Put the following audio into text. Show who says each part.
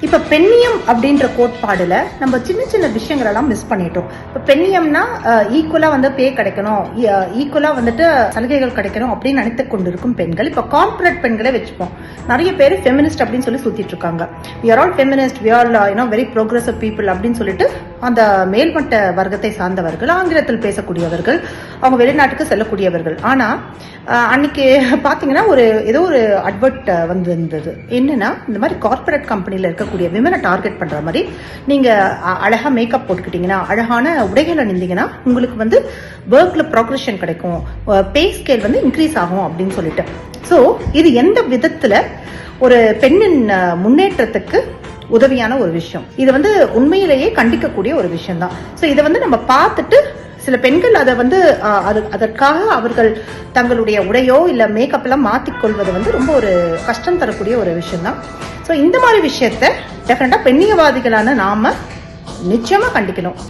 Speaker 1: இப்ப பெண்ணியம் அப்படின்ற கோட்பாடுல நம்ம சின்ன சின்ன விஷயங்கள் எல்லாம் மிஸ் பண்ணிட்டோம். இப்ப பெண்ணியம்னா ஈக்குவலா வந்து பே கிடைக்கணும், ஈக்குவலா வந்துட்டு சலுகைகள் கிடைக்கணும் அப்படின்னு நினைத்து கொண்டிருக்கும் பெண்கள் இப்ப கார்பரேட் பெண்களே வச்சுப்போம். நிறைய பேர் ஃபெமினிஸ்ட் அப்படின்னு சொல்லி சுத்திட்டு இருக்காங்க. we are all feminist, we are very progressive people அப்படின்னு சொல்லிட்டு அந்த மேல்மட்ட வர்க்கத்தை சார்ந்தவர்கள், ஆங்கிலத்தில் பேசக்கூடியவர்கள், அவங்க வெளிநாட்டுக்கு செல்லக்கூடியவர்கள். ஆனா அன்னைக்கு பாத்தீங்கன்னா ஏதோ ஒரு அட்வர்ட் வந்திருந்தது. என்னன்னா, இந்த மாதிரி கார்பரேட் கம்பெனில இருக்கக்கூடிய விமனை டார்கெட் பண்ற மாதிரி நீங்க அழகா மேக்கப் போட்டுக்கிட்டீங்கன்னா, அழகான உடைகள் அணிந்தீங்கன்னா உங்களுக்கு வந்து ஒர்க்ல ப்ரோக்ரஷன் கிடைக்கும், பே ஸ்கேல் வந்து இன்க்ரீஸ் ஆகும் அப்படின்னு சொல்லிட்டு. சோ இது எந்த விதத்துல ஒரு பெண்ணின் முன்னேற்றத்துக்கு உதவியான ஒரு விஷயம்? இது வந்து உண்மையிலேயே கண்டிக்கக்கூடிய ஒரு விஷயம் தான். சோ இதை வந்து நம்ம பார்த்துட்டு சில பெண்கள் அதை வந்து அதற்காக அவர்கள் தங்களுடைய உடையோ இல்ல மேக்கப் எல்லாம் மாத்திக்கொள்வது வந்து ரொம்ப ஒரு கஷ்டம் தரக்கூடிய ஒரு விஷயம் தான். ஸோ இந்த மாதிரி விஷயத்த டெஃபினட்டா பெண்ணியவாதிகளான நாம நிச்சயமா கண்டிக்கணும்.